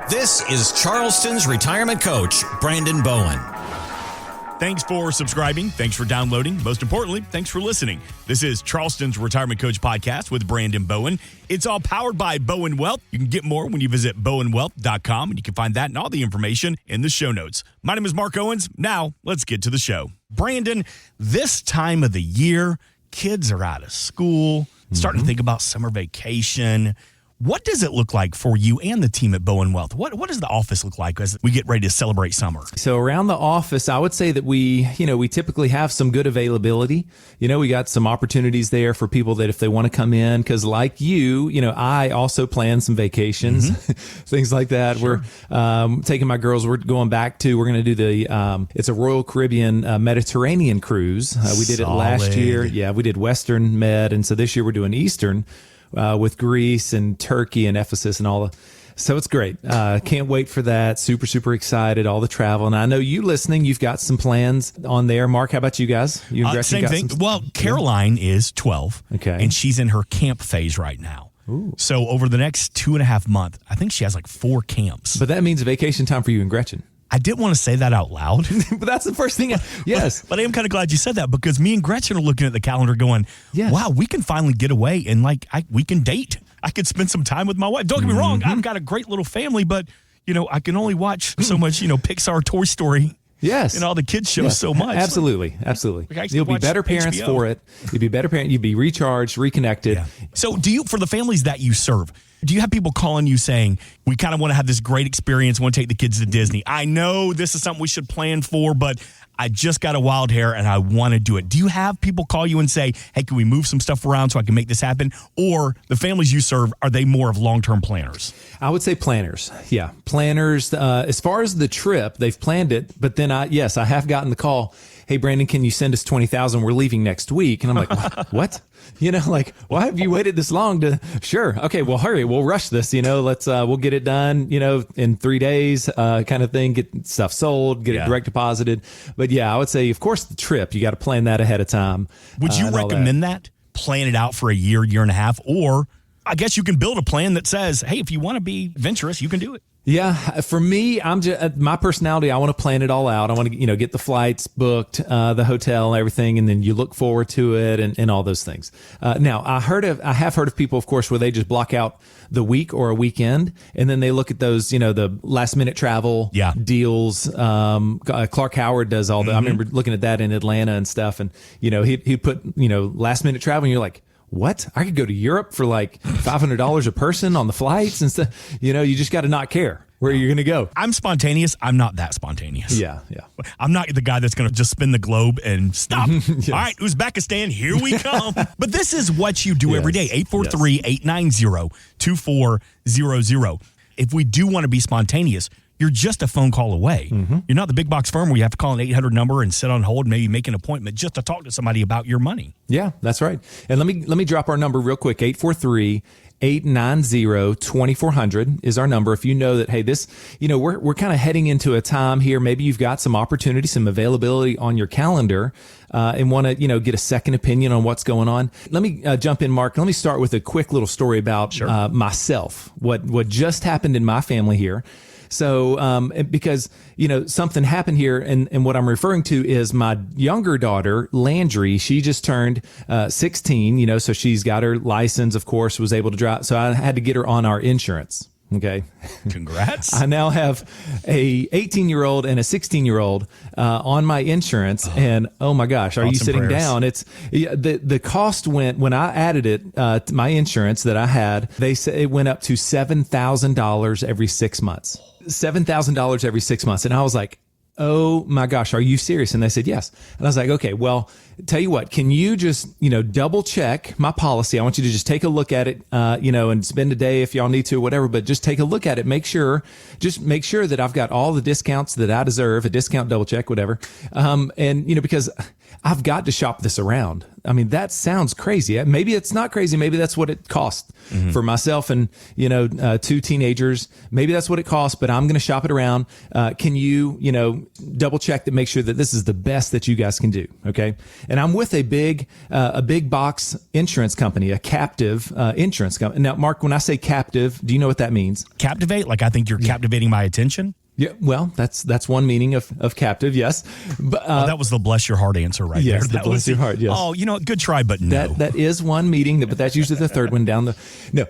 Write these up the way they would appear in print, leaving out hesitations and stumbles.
This is Charleston's retirement coach, Brandon Bowen. Thanks for subscribing. Thanks for downloading. Most importantly, thanks for listening. This is Charleston's Retirement Coach Podcast with Brandon Bowen. It's all powered by Bowen Wealth. You can get more when you visit bowenwealth.com, and you can find that and all the information in the show notes. My name is Mark Owens. Now, let's get to the show. Brandon, this time of the year, kids are out of school, starting to think about summer vacation. What does it look like for you and the team at Bowen Wealth? What does the office look like as we get ready to celebrate summer? So around the office, I would say that we typically have some good availability. We got some opportunities there for people that if they want to come in, because like I also plan some vacations, things like that. Sure. We're taking my girls. We're going to do it's a Royal Caribbean Mediterranean cruise. We did it last year. Yeah, we did Western Med. And so this year we're doing Eastern. With Greece and Turkey and Ephesus and all. So it's great. Can't wait for that. Super, super excited. All the travel. And I know you listening, you've got some plans on there. Mark, how about you guys? You and Gretchen same got thing. some... Well, Caroline is 12. Okay. And she's in her camp phase right now. Ooh. So over the next 2.5 months, I think she has like 4 camps. But that means vacation time for you and Gretchen. I didn't want to say that out loud. But that's the first thing. Yes. But I am kind of glad you said that, because me and Gretchen are looking at the calendar going, yes. Wow, we can finally get away and we can date. I could spend some time with my wife. Don't get me wrong. I've got a great little family, but I can only watch so much, Pixar, Toy Story. Yes. And all the kids shows so much. Absolutely. You'll be better parents HBO. for it. You'll be better parents. You'll be recharged, reconnected. Yeah. So for the families that you serve, do you have people calling you saying, we kind of want to have this great experience, want to take the kids to Disney? I know this is something we should plan for, but I just got a wild hair and I want to do it. Do you have people call you and say, hey, can we move some stuff around so I can make this happen? Or the families you serve, are they more of long-term planners? I would say planners. Yeah, planners. As far as the trip, they've planned it. But then I have gotten the call, hey, Brandon, can you send us $20,000? We're leaving next week. And I'm like, what? Why have you waited this long to, sure. Okay, well, hurry. We'll rush this, let's, we'll get it done, in 3 days, kind of thing, get stuff sold, get it direct deposited. But yeah, I would say, of course, the trip, you got to plan that ahead of time. Would you recommend that? Plan it out for a year and a half, or I guess you can build a plan that says, hey, if you want to be adventurous, you can do it. Yeah, for me, I'm just my personality. I want to plan it all out. I want to, get the flights booked, the hotel, everything, and then you look forward to it and all those things. Now, I have heard of people, of course, where they just block out the week or a weekend, and then they look at those, the last minute travel deals. Clark Howard does all that. I remember looking at that in Atlanta and stuff, and he put last minute travel, and you're like, what? I could go to Europe for like $500 a person on the flights and stuff. You just got to not care where you're going to go. I'm spontaneous. I'm not that spontaneous. Yeah. I'm not the guy that's going to just spin the globe and stop. Yes. All right, Uzbekistan, here we come. But this is what you do every day. 843-890-2400. If we do want to be spontaneous, you're just a phone call away. You're not the big box firm where you have to call an 800 number and sit on hold and maybe make an appointment just to talk to somebody about your money. Yeah, that's right. And let me drop our number real quick. 843-890-2400 is our number. If you know that, hey, this, we're kind of heading into a time here. Maybe you've got some opportunity, some availability on your calendar, and want to, get a second opinion on what's going on. Let me jump in, Mark. Let me start with a quick little story about myself, what just happened in my family here. So, because, something happened here, and what I'm referring to is my younger daughter, Landry. She just turned 16, so she's got her license, of course, was able to drive. So I had to get her on our insurance. Okay. Congrats. I now have a 18-year-old and a 16-year-old on my insurance. And oh my gosh, are you sitting down? It's the cost went, when I added it to my insurance that I had, they said it went up to $7,000 every 6 months. $7,000 every 6 months. And I was like, oh my gosh, are you serious? And they said, yes. And I was like, okay, well, tell you what, can you just, double check my policy? I want you to just take a look at it, and spend a day if y'all need to or whatever, but just take a look at it. Make sure that I've got all the discounts that I deserve, a discount double check, whatever. And, because I've got to shop this around. I mean, that sounds crazy. Maybe it's not crazy. Maybe that's what it costs for myself and, two teenagers. Maybe that's what it costs, but I'm going to shop it around. Can you, double check to make sure that this is the best that you guys can do? Okay. And I'm with a big box insurance company, a captive insurance company. Now, Mark, when I say captive, do you know what that means? Captivate? Like, I think you're captivating my attention. Yeah, well, that's one meaning of captive, yes. But that was the bless your heart answer right there. Yes, the bless your heart, yes. Oh, good try, but no. That is one meaning, but that's usually the third one down the... No,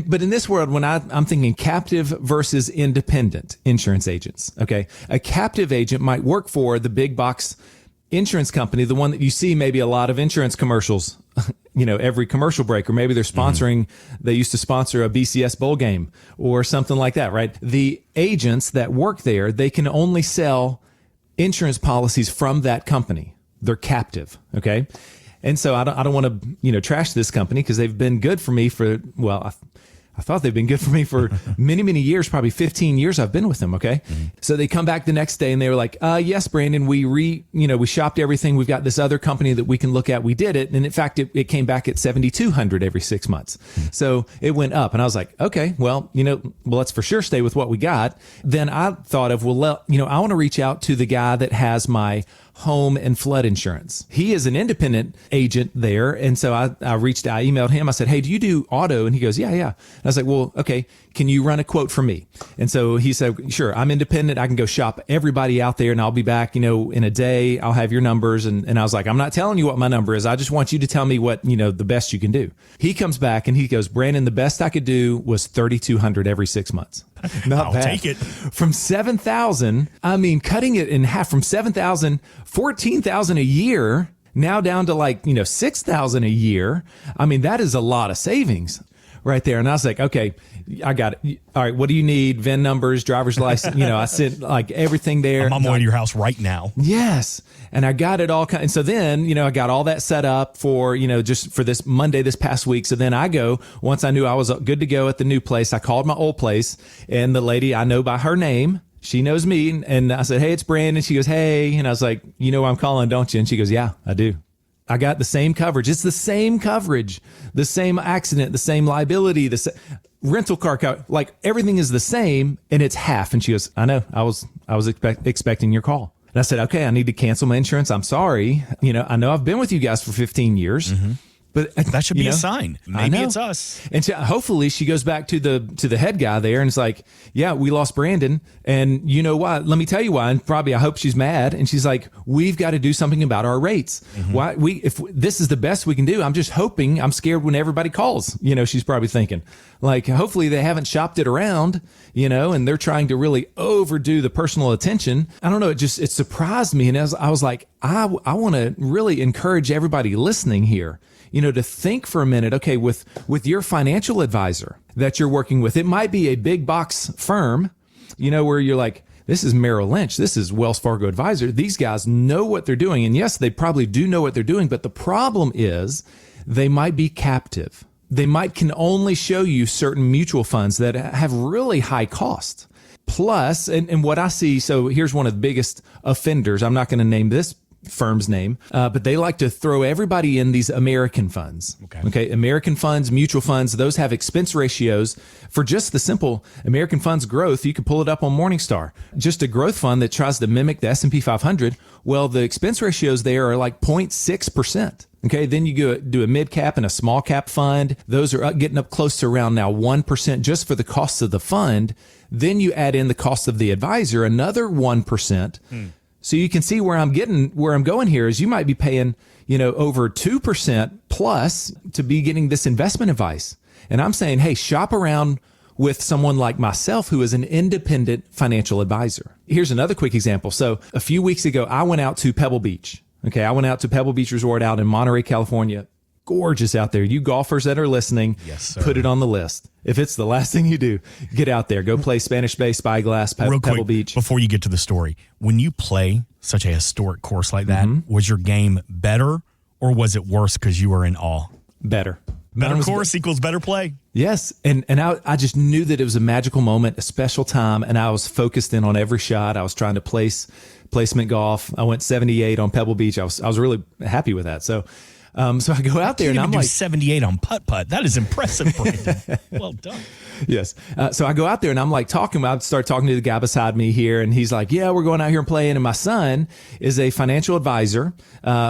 but in this world, when I'm thinking captive versus independent insurance agents, okay? A captive agent might work for the big box insurance company, the one that you see maybe a lot of insurance commercials, every commercial break, or maybe they're sponsoring, they used to sponsor a BCS bowl game or something like that, right? The agents that work there, they can only sell insurance policies from that company. They're captive. Okay. And so I don't want to, trash this company because they've been good for me for, I thought they've been good for me for many, many years, probably 15 years I've been with them. Okay. So they come back the next day and they were like, yes, Brandon, we shopped everything. We've got this other company that we can look at. We did it. And in fact, it came back at $7,200 every 6 months. So it went up and I was like, okay, well, let's for sure stay with what we got. Then I thought of, I want to reach out to the guy that has my home and flood insurance. He is an independent agent there. And so I emailed him. I said, hey, do you do auto? And he goes, yeah. And I was like, well, okay, can you run a quote for me? And so he said, sure, I'm independent. I can go shop everybody out there and I'll be back, in a day. I'll have your numbers. And I was like, I'm not telling you what my number is. I just want you to tell me what, the best you can do. He comes back and he goes, Brandon, the best I could do was $3,200 every 6 months. Not I'll bad. take it. From 7,000, cutting it in half from 7,000, 14,000 a year, now down to 6,000 a year. That is a lot of savings right there. And I was like, okay, I got it. All right. What do you need? VIN numbers, driver's license. I sent everything there. I'm on my way to your house right now. Yes. And I got it all. And so then, I got all that set up for, just for this Monday, this past week. So then once I knew I was good to go at the new place, I called my old place and the lady I know by her name, she knows me. And I said, hey, it's Brandon. She goes, hey. And I was like, you know who I'm calling, don't you? And she goes, yeah, I do. I got the same coverage. It's the same coverage, the same accident, the same liability, the rental car everything is the same and it's half. And she goes, I know, I was expecting your call. And I said, okay, I need to cancel my insurance. I'm sorry. I know I've been with you guys for 15 years. But that should be a sign. Maybe it's us. And hopefully she goes back to the head guy there and it's like, yeah, we lost Brandon. And you know why? Let me tell you why. And probably I hope she's mad. And she's like, we've got to do something about our rates. Why if this is the best we can do, I'm just hoping, I'm scared when everybody calls. She's probably thinking hopefully they haven't shopped it around, and they're trying to really overdo the personal attention. I don't know. It surprised me. And I was like, I want to really encourage everybody listening here, to think for a minute, okay, with your financial advisor that you're working with, it might be a big box firm, where you're like, this is Merrill Lynch, this is Wells Fargo Advisor. These guys know what they're doing. And yes, they probably do know what they're doing, but the problem is they might be captive. They can only show you certain mutual funds that have really high cost. Plus, and what I see, so here's one of the biggest offenders. I'm not going to name this firm's name, but they like to throw everybody in these American funds. Okay. American funds, mutual funds, those have expense ratios for just the simple American funds growth. You can pull it up on Morningstar. Just a growth fund that tries to mimic the S&P 500. Well, the expense ratios there are 0.6%. Okay. Then you do a mid cap and a small cap fund. Those are getting up close to around now 1% just for the costs of the fund. Then you add in the cost of the advisor, another 1%. So you can see where I'm going here is you might be paying, over 2% plus to be getting this investment advice. And I'm saying, hey, shop around with someone like myself who is an independent financial advisor. Here's another quick example. So a few weeks ago, I went out to Pebble Beach. Okay. I went out to Pebble Beach Resort out in Monterey, California. Gorgeous out there. You golfers that are listening, yes, sir, put it on the list. If it's the last thing you do, get out there. Go play Spanish Bay, Spyglass, Pebble Beach. Before you get to the story, when you play such a historic course like that, was your game better or was it worse because you were in awe? Better. Better course equals better play. Yes. And I just knew that it was a magical moment, a special time. And I was focused in on every shot. I was trying to place placement golf. I went 78 on Pebble Beach. I was really happy with that. So I go out there and I'm like 78 on putt-putt. That is impressive, Brandon. Well done. Yes. So I go out there and I'm like I start talking to the guy beside me here, and he's like, yeah, we're going out here and playing. And my son is a financial advisor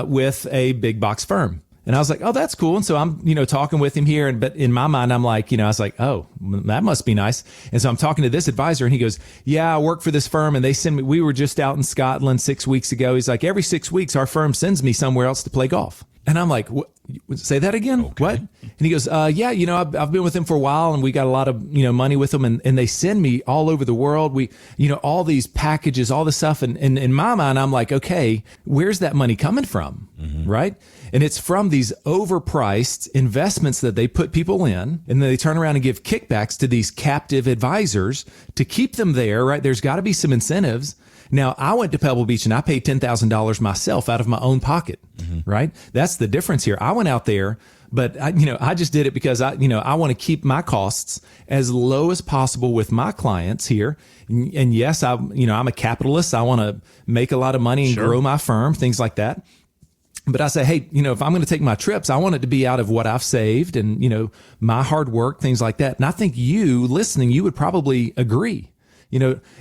with a big box firm. And I was like, oh, that's cool. And so I'm, talking with him here. But in my mind, I'm like, I was like, oh, that must be nice. And so I'm talking to this advisor and he goes, yeah, I work for this firm and they send me, we were just out in Scotland 6 weeks ago. He's like, every 6 weeks, our firm sends me somewhere else to play golf. And I'm like, what? Say that again? Okay. What? And he goes, yeah, I've been with them for a while and we got a lot of, money with them and they send me all over the world. We, all these packages, all this stuff. And in my mind, I'm like, okay, where's that money coming from? Mm-hmm. Right. And it's from these overpriced investments that they put people in, and then they turn around and give kickbacks to these captive advisors to keep them there, right? There's got to be some incentives. Now, I went to Pebble Beach and I paid $10,000 myself out of my own pocket, right? That's the difference here. I went out there, but I just did it because I want to keep my costs as low as possible with my clients here. And yes, I'm a capitalist. I want to make a lot of money and grow my firm, things like that. But I say, hey, if I'm going to take my trips, I want it to be out of what I've saved and, my hard work, things like that. And I think you listening, you would probably agree.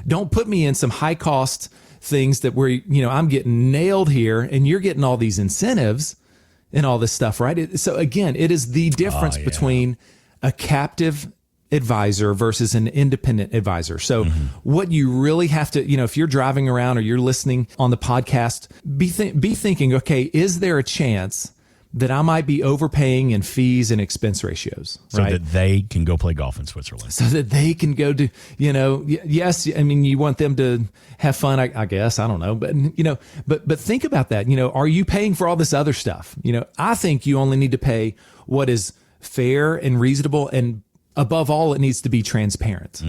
Don't put me in some high cost things that where, I'm getting nailed here and you're getting all these incentives and all this stuff, right? So again, it is the difference between a captive advisor versus an independent advisor. So what you really have to, if you're driving around or you're listening on the podcast, be thinking, okay, is there a chance that I might be overpaying in fees and expense ratios, so that they can go play golf in Switzerland, so that they can go to, yes, I mean, you want them to have fun, I guess, I don't know, but think about that. Are you paying for all this other stuff? I think you only need to pay what is fair and reasonable, and above all, it needs to be transparent.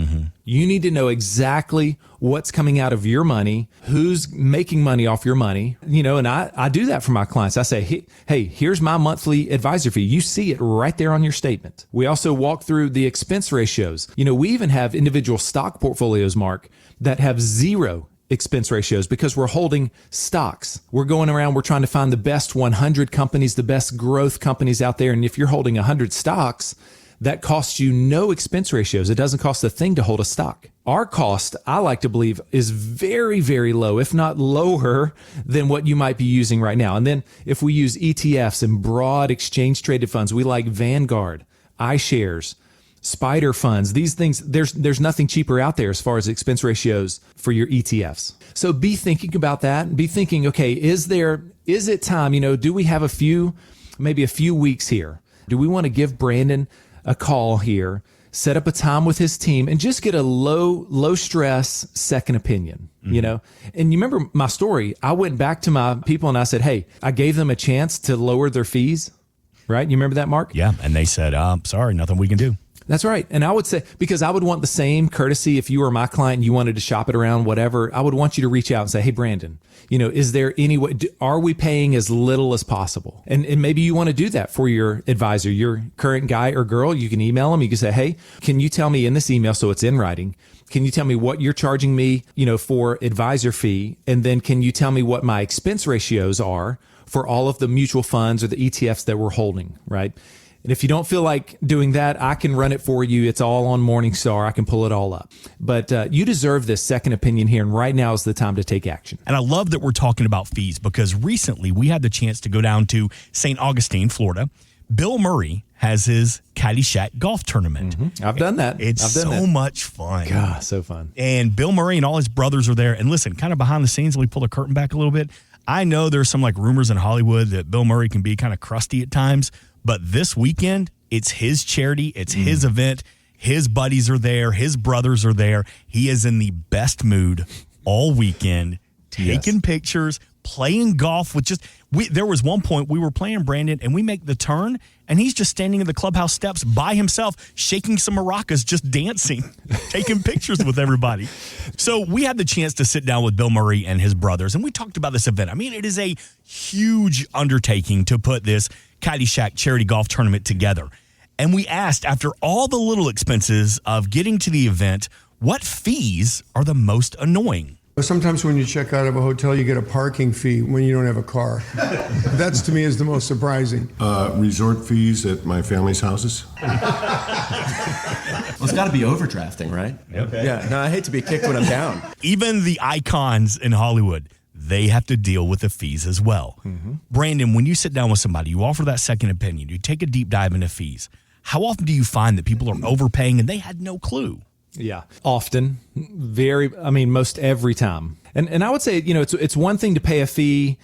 You need to know exactly what's coming out of your money, who's making money off your money, and I do that for my clients. I say, hey, here's my monthly advisor fee. You see it right there on your statement. We also walk through the expense ratios. We even have individual stock portfolios, Mark, that have zero expense ratios because we're holding stocks. We're going around, we're trying to find the best 100 companies, the best growth companies out there. And if you're holding 100 stocks, that costs you no expense ratios. It doesn't cost a thing to hold a stock. Our cost, I like to believe, is very, very low, if not lower than what you might be using right now. And then if we use ETFs and broad exchange traded funds, we like Vanguard, iShares, Spider funds, these things, there's nothing cheaper out there as far as expense ratios for your ETFs. So be thinking about that. Be thinking, okay, is it time, do we have maybe a few weeks here? Do we want to give Brandon a call here, set up a time with his team, and just get a low stress second opinion, And you remember my story. I went back to my people and I said, hey, I gave them a chance to lower their fees, right? You remember that, Mark? Yeah. And they said, sorry, nothing we can do. That's right. And I would say, because I would want the same courtesy if you were my client and you wanted to shop it around, whatever, I would want you to reach out and say, hey, Brandon, is there any way, are we paying as little as possible? And maybe you want to do that for your advisor, your current guy or girl. You can email them. You can say, hey, can you tell me in this email, so it's in writing, can you tell me what you're charging me, for advisor fee? And then can you tell me what my expense ratios are for all of the mutual funds or the ETFs that we're holding, right? And if you don't feel like doing that, I can run it for you. It's all on Morningstar. I can pull it all up. But you deserve this second opinion here, and right now is the time to take action. And I love that we're talking about fees because recently we had the chance to go down to St. Augustine, Florida. Bill Murray has his Caddy Shack golf tournament. I've done that. It's so much fun. God, so fun. And Bill Murray and all his brothers are there. And listen, kind of behind the scenes, we pull the curtain back a little bit. I know there's some rumors in Hollywood that Bill Murray can be kind of crusty at times. But this weekend, it's his charity. It's his event. His buddies are there. His brothers are there. He is in the best mood all weekend, taking pictures, playing golf with there was one point we were playing, Brandon, and we make the turn, and he's just standing in the clubhouse steps by himself, shaking some maracas, just dancing, taking pictures with everybody. So we had the chance to sit down with Bill Murray and his brothers, and we talked about this event. I mean, it is a huge undertaking to put this Caddy Shack charity golf tournament together. And we asked, after all the little expenses of getting to the event, what fees are the most annoying? Sometimes when you check out of a hotel, you get a parking fee when you don't have a car. That's, to me, is the most surprising. Resort fees at my family's houses. Well, it's got to be overdrafting, right? Okay. Yeah. No, I hate to be kicked when I'm down. Even the icons in Hollywood, they have to deal with the fees as well. Brandon, when you sit down with somebody, you offer that second opinion, you take a deep dive into fees. How often do you find that people are overpaying and they had no clue? Yeah, often, most every time. And I would say, it's one thing to pay a fee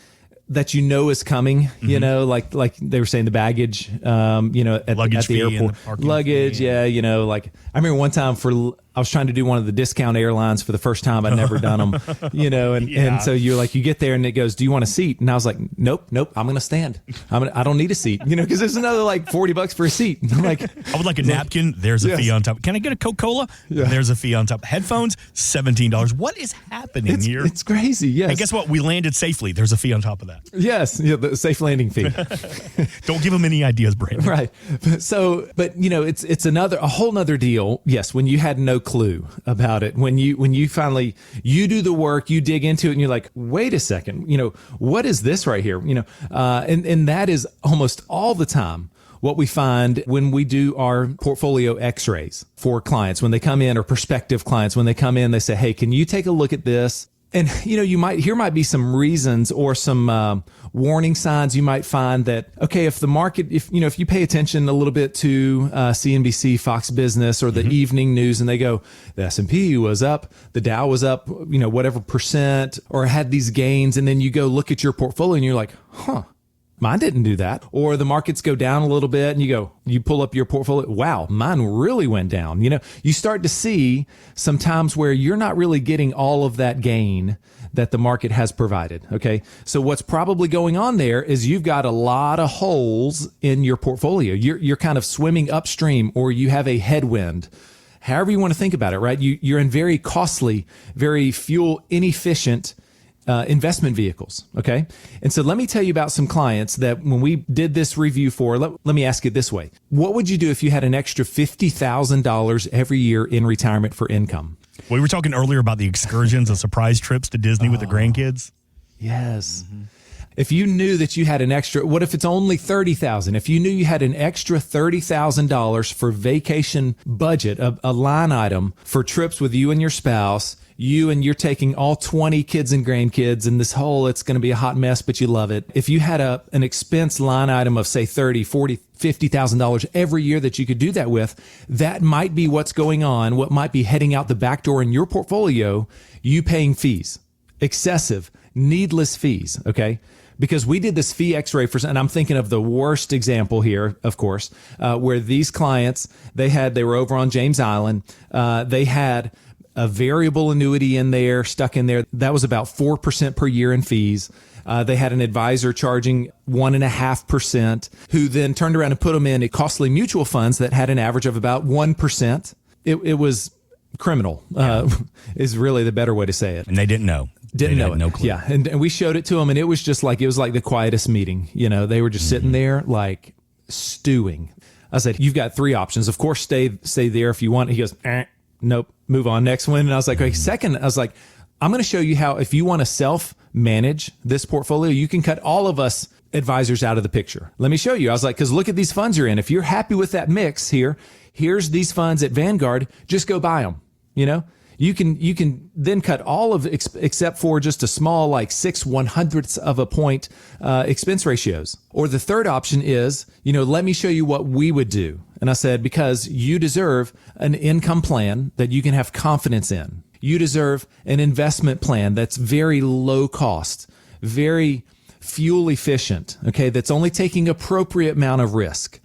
that is coming, like they were saying, the baggage, at the airport, luggage. Fee. Yeah. I remember one time I was trying to do one of the discount airlines for the first time. I'd never done them, and so you're like, you get there and it goes, do you want a seat? And I was like, nope, I'm going to stand. I don't need a seat, because there's another like $40 for a seat. I'm like, I would like a napkin. There's a fee on top. Can I get a Coca-Cola? Yeah. There's a fee on top. Headphones, $17. What is happening here? It's crazy. Yes. And guess what? We landed safely. There's a fee on top of that. Yes. Yeah, the safe landing fee. Don't give them any ideas, Brandon. Right. So, but it's a whole nother deal. Yes. When you had no clue about it, when you finally, you do the work, you dig into it and you're like, wait a second, what is this right here? And that is almost all the time what we find when we do our portfolio x-rays for clients. When they come in, or prospective clients, when they come in, they say, hey, can you take a look at this? And, might be some reasons or some warning signs. You might find that, okay, if the market, if you pay attention a little bit to CNBC, Fox Business, or the evening news, and they go, the S&P was up, the Dow was up, whatever percent, or had these gains. And then you go look at your portfolio and you're like, mine didn't do that. Or the markets go down a little bit and you pull up your portfolio. Wow, mine really went down. You start to see some times where you're not really getting all of that gain that the market has provided. Okay. So what's probably going on there is you've got a lot of holes in your portfolio. You're kind of swimming upstream, or you have a headwind. However you want to think about it, right? You're in very costly, very fuel inefficient investment vehicles. Okay. And so let me tell you about some clients that when we did this review for, let me ask it this way. What would you do if you had an extra $50,000 every year in retirement for income? We were talking earlier about the excursions and surprise trips to Disney with the grandkids. Yes. If you knew that you had an extra, what if it's only $30,000? If you knew you had an extra $30,000 for vacation budget, a line item for trips with you and your spouse, and you're taking all 20 kids and grandkids, and it's going to be a hot mess, but you love it. If you had an expense line item of say $30,000, $40,000, $50,000 every year that you could do that with, that might be what's going on, what might be heading out the back door in your portfolio, you paying fees, excessive, needless fees. Okay. Because we did this fee x-ray and I'm thinking of the worst example here, of course, where these clients, they were over on James Island. They had a variable annuity stuck in there. That was about 4% per year in fees. They had an advisor charging 1.5%, who then turned around and put them in costly mutual funds that had an average of about 1%. It was criminal, is really the better way to say it. And they didn't know. Didn't know it. No clue. Yeah. And we showed it to them, and it was just like the quietest meeting. They were just sitting there like stewing. I said, you've got three options. Of course, stay there if you want. He goes, nope, move on, next one. And I was like, okay, second, I was like, I'm going to show you how, if you want to self-manage this portfolio, you can cut all of us advisors out of the picture. Let me show you. I was like, because look at these funds you're in. If you're happy with that mix here's these funds at Vanguard, just go buy them. You can then cut all of except for just a small, like 6/100ths of a point expense ratios. Or the third option is, let me show you what we would do. And I said, because you deserve an income plan that you can have confidence in. You deserve an investment plan that's very low cost, very fuel efficient, okay, that's only taking appropriate amount of risk.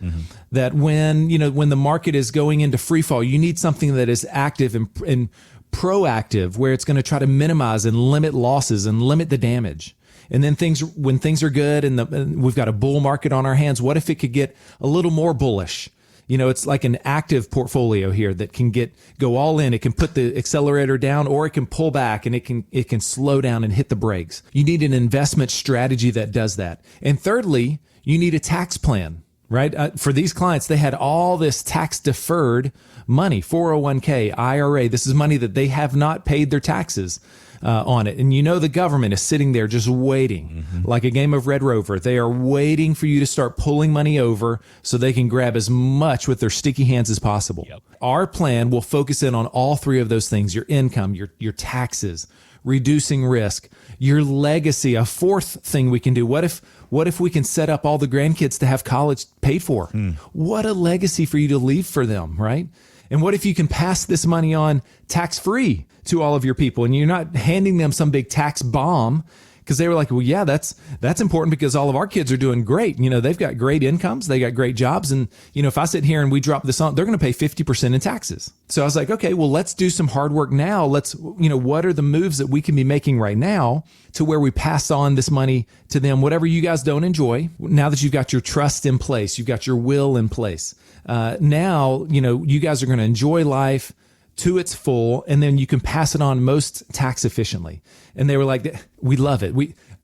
That when the market is going into free fall, you need something that is active and proactive, where it's going to try to minimize and limit losses and limit the damage. And then when things are good and we've got a bull market on our hands, what if it could get a little more bullish? It's like an active portfolio here that can go all in. It can put the accelerator down, or it can pull back, and it can slow down and hit the brakes. You need an investment strategy that does that. And thirdly, you need a tax plan, right? For these clients, they had all this tax deferred money, 401k, IRA. This is money that they have not paid their taxes on it. And you know the government is sitting there just waiting, like a game of Red Rover. They are waiting for you to start pulling money over so they can grab as much with their sticky hands as possible. Yep. Our plan will focus in on all three of those things: your income, your taxes, reducing risk, your legacy. A fourth thing we can do: what if we can set up all the grandkids to have college paid for? What a legacy for you to leave for them, right? And what if you can pass this money on tax-free to all of your people, and you're not handing them some big tax bomb? Because they were like, well, yeah, that's important because all of our kids are doing great. You know, they've got great incomes, they got great jobs. And, you know, if I sit here and we drop this on, they're going to pay 50% in taxes. So I was like, okay, well, let's do some hard work now. What are the moves that we can be making right now to where we pass on this money to them, whatever you guys don't enjoy. Now that you've got your trust in place, you've got your will in place. Now, you know, you guys are going to enjoy life to its full, and then you can pass it on most tax efficiently. And they were like, we love it.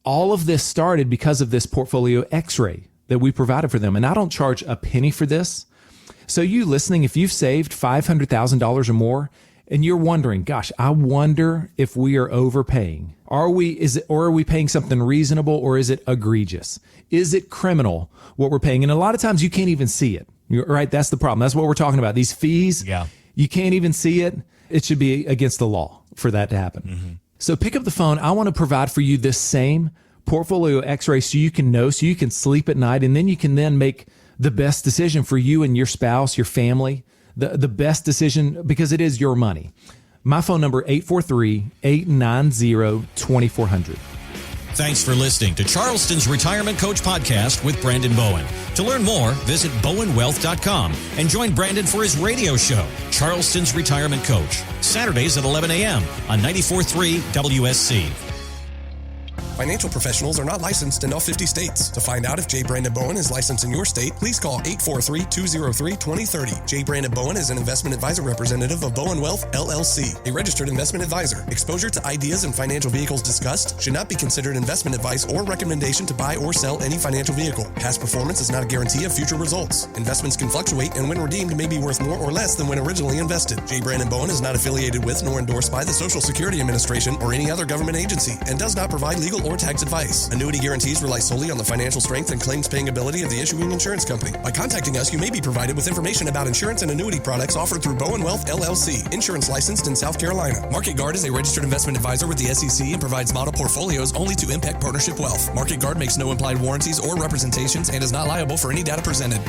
All of this started because of this portfolio x-ray that we provided for them. And I don't charge a penny for this. So you listening, if you've saved $500,000 or more and you're wondering, gosh, I wonder if we are overpaying. Are we paying something reasonable, or is it egregious? Is it criminal what we're paying? And a lot of times you can't even see it, right? That's the problem. That's what we're talking about. These fees. Yeah. You can't even see it. It should be against the law for that to happen. So pick up the phone. I want to provide for you this same portfolio x-ray so you can know, so you can sleep at night, and then you can then make the best decision for you and your spouse, your family, the best decision, because it is your money. My phone number, 843-890-2400. Thanks for listening to Charleston's Retirement Coach Podcast with Brandon Bowen. To learn more, visit bowenwealth.com and join Brandon for his radio show, Charleston's Retirement Coach, Saturdays at 11 a.m. on 94.3 WSC. Financial professionals are not licensed in all 50 states. To find out if J. Brandon Bowen is licensed in your state, please call 843-203-2030. J. Brandon Bowen is an investment advisor representative of Bowen Wealth, LLC, a registered investment advisor. Exposure to ideas and financial vehicles discussed should not be considered investment advice or recommendation to buy or sell any financial vehicle. Past performance is not a guarantee of future results. Investments can fluctuate, and when redeemed may be worth more or less than when originally invested. J. Brandon Bowen is not affiliated with nor endorsed by the Social Security Administration or any other government agency, and does not provide legal or tax advice. Annuity guarantees rely solely on the financial strength and claims paying ability of the issuing insurance company. By contacting us, you may be provided with information about insurance and annuity products offered through Bowen Wealth, LLC, insurance licensed in South Carolina. Market Guard is a registered investment advisor with the SEC and provides model portfolios only to Impact Partnership Wealth. Market Guard makes no implied warranties or representations and is not liable for any data presented.